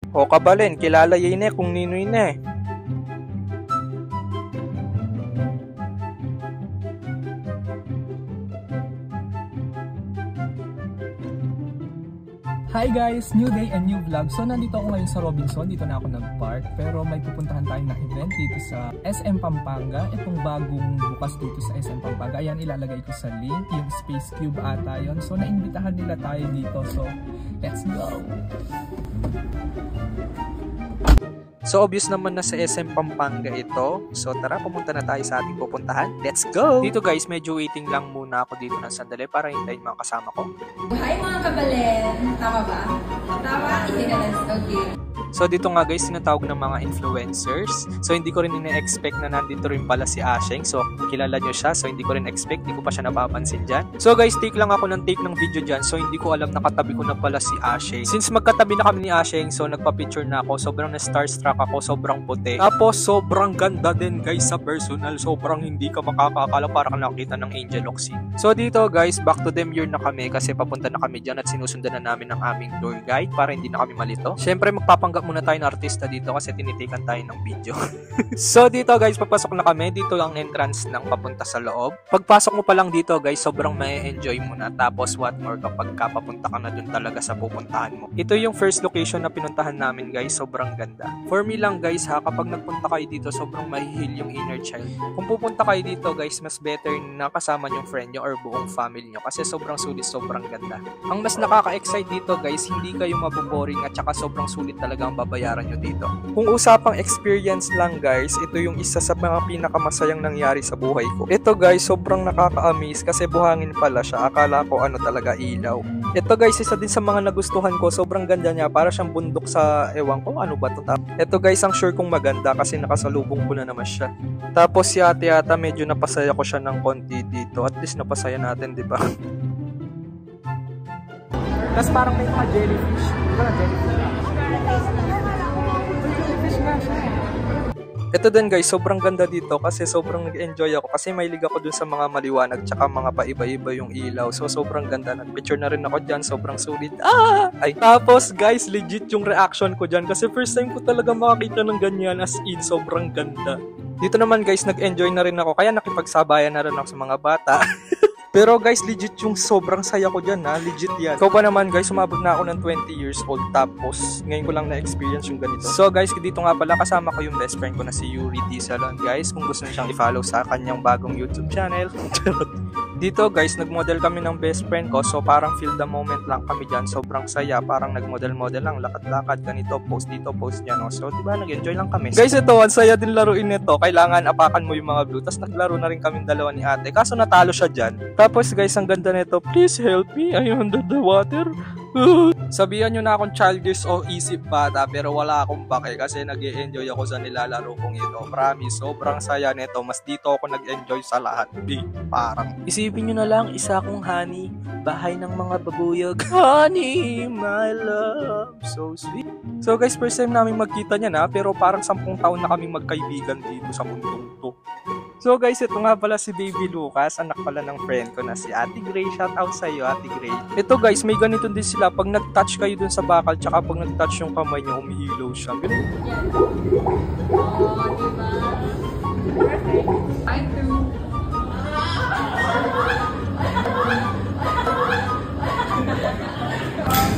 O kabalen, kilala yun eh kung ninoy na eh. Hi guys! New day and new vlog. So nandito ako ngayon sa Robinson, dito na ako nag-park. Pero may pupuntahan tayo na event dito sa SM Pampanga. Itong bagong bukas dito sa SM Pampanga. Ayan, ilalagay ko sa link, yung Space Cube ata yun. So naimbitahan nila tayo dito. So let's go! So obvious naman na sa SM Pampanga ito. So tara, pumunta na tayo sa ating pupuntahan. Let's go! Dito guys, medyo waiting lang muna ako dito ng sandali para hintayin mga kasama ko. Hi mga kabalen! Tama ba? Tama? Yes, okay. So dito nga guys, tinatawag ng mga influencers. So hindi ko rin ina-expect na nandito rin pala si Asheng. So kilala nyo siya. So hindi ko rin expect, hindi ko pa siya napapansin dyan. So guys, take lang ako ng take ng video dyan. So hindi ko alam nakatabi ko na pala si Asheng. Since magkatabi na kami ni Asheng, so nagpa-picture na ako. Sobrang na-starstruck ako, sobrang puti. Tapos sobrang ganda din guys sa personal. Sobrang hindi ka makakakala, para ka nakita ng Angel Oxy. So dito guys, back to Demure na kami kasi papunta na kami dyan at sinusundan na namin ang aming tour guide para hindi na kami malito. Syempre magpapanggap muna tayo ng artista dito kasi tinitikan tayo ng video. So dito guys, papasok na kami. Dito ang entrance ng papunta sa loob. Pagpasok mo pa lang dito guys, sobrang may enjoy mo na. Tapos what more kapag papunta ka na dun talaga sa pupuntahan mo. Ito yung first location na pinuntahan namin guys, sobrang ganda. For me lang guys ha, kapag nagpunta kayo dito, sobrang mahihil yung inner child. Kung pupunta kayo dito guys, mas better na kasama yung friend nyo or buong family nyo kasi sobrang sulit, sobrang ganda. Ang mas nakaka-excite dito guys, hindi kayo maboboring at saka sobrang sulit talaga ang babayaran nyo dito. Kung usapang experience lang guys, ito yung isa sa mga pinakamasayang nangyari sa buhay ko. Ito guys, sobrang nakaka-amaze kasi buhangin pala siya. Akala ko ano talaga, ilaw. Ito guys, isa din sa mga nagustuhan ko. Sobrang ganda niya, para siyang bundok sa ewan ko ano ba to. Ito guys, ang sure kong maganda kasi nakasalubong ko na naman siya. Tapos si ate ata medyo napasaya ko siya ng konti dito. At least napasaya natin, di ba? Tapos parang may mga jellyfish. Di ba na jellyfish? Ito din guys, sobrang ganda dito kasi sobrang nag-enjoy ako kasi mahilig ako dun sa mga maliwanag tsaka mga paiba-iba yung ilaw. So sobrang ganda. Nag-picture na rin ako dyan, sobrang sulit. Ay, tapos guys, legit yung reaction ko dyan kasi first time ko talaga makakita ng ganyan, as in, sobrang ganda. Dito naman guys, nag-enjoy na rin ako kaya nakipagsabayan na rin ako sa mga bata. Pero guys, legit yung sobrang saya ko dyan ha, legit yan. Ikaw ba naman guys, umabot na ako ng 20 years old tapos ngayon ko lang na-experience yung ganito. So guys, dito nga pala kasama ko yung best friend ko na si Yuri D. Salon guys. Kung gusto niyo siyang i-follow sa kanyang bagong YouTube channel. Dito guys, nag-model kami ng best friend ko. So parang feel the moment lang kami dyan. Sobrang saya, parang nag-model-model lang, lakad-lakad, ganito, post dito, post dyan. So diba, nag-enjoy lang kami. Guys, ito, ang saya din laruin nito. Kailangan apakan mo yung mga blue. Tapos naglaro na rin kami dalawa ni ate. Kaso natalo siya dyan. Tapos guys, ang ganda nito. Please help me, I'm under the water. Sabihan nyo na akong childish o isip bata, pero wala akong pake kasi nag-e-enjoy ako sa nilalaro kong ito. Promise, sobrang saya nito. Mas dito ako nag-enjoy sa lahat. Parang isipin nyo na lang, isa akong honey, bahay ng mga babuyog. Honey, my love, so sweet. So guys, first time namin magkita niya na, pero parang 10 taon na kaming magkaibigan dito sa mundong to. So guys, ito nga pala si Baby Lucas, anak pala ng friend ko na si Ate Gray. Shout out sa iyo, Ate Gray. Ito guys, may ganito din sila. Pag nag-touch kayo dun sa bakal, tsaka pag nag-touch yung kamay niya, umihilaw siya. Ganun. Perfect. I too.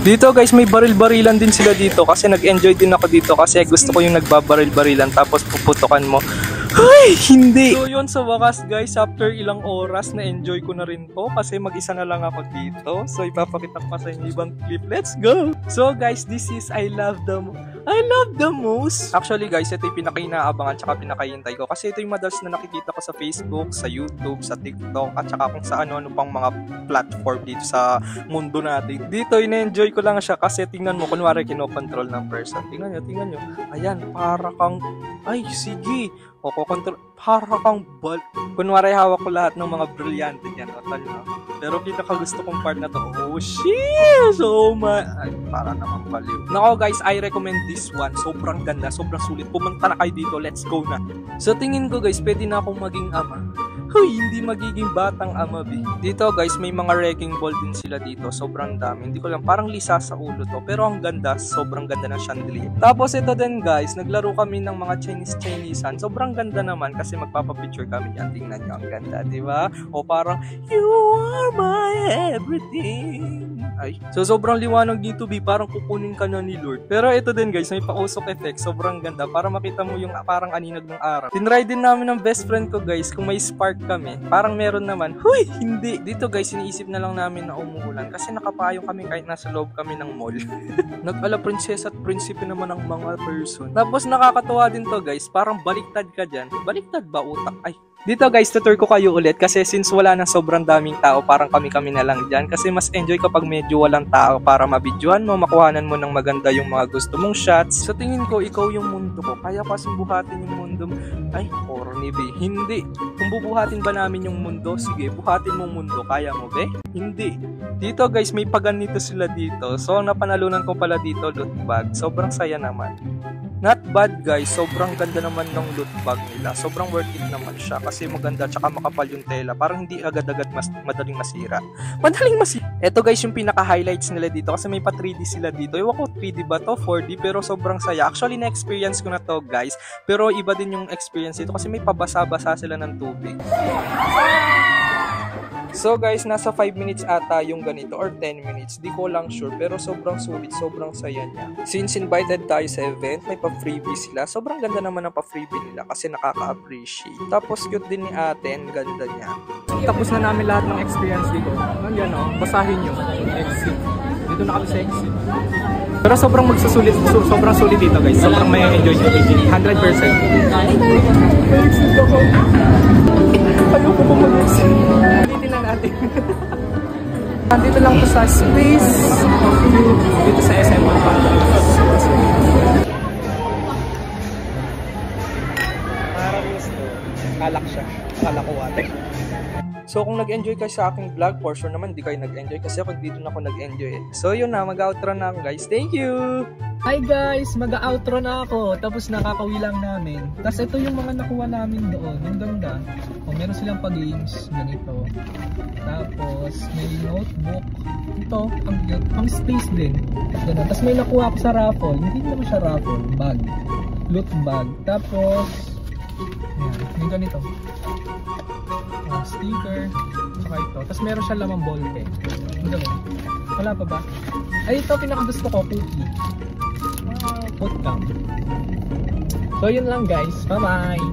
Dito guys, may baril-barilan din sila dito kasi nag-enjoy din ako dito kasi gusto ko yung nagbabaril-barilan tapos puputukan mo. Ay, hindi! So yun, sa wakas guys, after ilang oras na-enjoy ko na rin to kasi mag-isa na lang ako dito. So ipapakita ko pa sa inyo ibang clip. Let's go! So guys, this is I love the most. Actually guys, ito yung pinaka-inaabangan tsaka pinaka-hintay ko kasi ito yung madalas na nakikita ko sa Facebook, sa YouTube, sa TikTok at saka kung sa ano-ano pang mga platform dito sa mundo natin. Dito, ina-enjoy ko lang siya kasi tingnan mo, kunwari kinokontrol ng person. Tingnan nyo. Ayan, para kang, ay, sige. O, kukontrol, para kang ball. Kunwari hawak ko lahat ng mga brilyante dyan. Pero pinaka-gusto kong part na to, oh shit! So ay, para naman baliw. Nako guys, I recommend this one. Sobrang ganda, sobrang sulit. Pumunta na kayo dito, let's go na. So tingin ko guys, pwede na akong maging ama. Huy, hindi magiging batang amabi. Dito guys, may mga wrecking ball din sila dito. Sobrang dami. Hindi ko lang, parang lisa sa ulo to. Pero ang ganda, sobrang ganda ng chandelier. Tapos ito din guys, naglaro kami ng mga Chinese-Chinesean. Sobrang ganda naman kasi magpapapicture kami yan. Tingnan nyo, ang ganda, diba? O parang, you are my everything. Ay, so sobrang liwanag dito, B. Parang kukunin ka na ni Lord. Pero ito din guys, may pausok effect. Sobrang ganda. Para makita mo yung parang aninag ng araw. Tinry din namin ng best friend ko guys kung may spark kami. Parang meron naman. Huy! Hindi! Dito guys, iniisip na lang namin na umuulan kasi nakapayong kami kahit nasa loob kami ng mall. Nag-ala prinsesa at prinsipe naman ang mga person. Tapos nakakatuwa din to guys. Parang baliktad ka dyan. Baliktad ba utak? Ay! Dito guys, tutur ko kayo ulit kasi since wala nang sobrang daming tao, parang kami-kami na lang dyan. Kasi mas enjoy kapag medyo walang tao para mabidyohan mo, makuhanan mo ng maganda yung mga gusto mong shots. Sa tingin ko, ikaw yung mundo ko. Kaya kasing buhatin yung mundo mo. Ay, corny be. Hindi. Kung bubuhatin ba namin yung mundo, sige, buhatin mo mundo. Kaya mo be? Hindi. Dito guys, may paganito sila dito. So, napanalunan ko pala dito, loot bag. Sobrang saya naman. Not bad guys, sobrang ganda naman ng loot bag nila. Sobrang worth it naman siya kasi maganda tsaka makapal yung tela. Parang hindi agad-agad madaling masira. Madaling masira. Ito guys yung pinaka-highlights nila dito kasi may pa 3D sila dito. Ewan ko 3D ba to? 4D pero sobrang saya. Actually na-experience ko na to guys. Pero iba din yung experience dito kasi may pabasa-basa sila ng tubig. So guys, nasa 5 minutes ata yung ganito or 10 minutes. Di ko lang sure pero sobrang sulit, sobrang saya niya. Since invited tayo sa event, may pa-freebie sila. Sobrang ganda naman ng pa-freebie nila kasi nakaka-appreciate. Tapos cute din ni ate, ang ganda niya. Tapos na namin lahat ng experience dito. Nandiyan o, basahin nyo. Exit. Dito na kami sa exit. Pero sobrang magsusulit, sobrang sulit dito guys. Sobrang may enjoy nyo. 100%. Exit ako. Ayoko pa mag-exit. Ulitin na natin. Dito lang po sa space. Dito sa SM Pampanga. Parang gusto. Kalak siya. Kalak ko ate. So kung nag-enjoy kayo sa aking vlog, for sure naman di kayo nag-enjoy kasi ako dito na ako nag-enjoy eh. So yun na, mag-outro na ako guys. Thank you! Hi guys! Mag-outro na ako. Tapos nakakauwi lang namin. Tapos ito yung mga nakuha namin doon. Yung ganda. O, meron silang pa-games. Ganito. Tapos may notebook. Ito, ang cute. Pang space din. Ganun. Tapos may nakuha ako sa raffle. Hindi naman siya raffle. Bag. Loot bag. Tapos yan. May ganito. Sticker. Saka ito. Tapos meron siya lamang ballpen. Ang galing. Wala pa ba? Ay, ito pinakagusto ko. Cookie. Put down. So yun lang guys. Bye bye.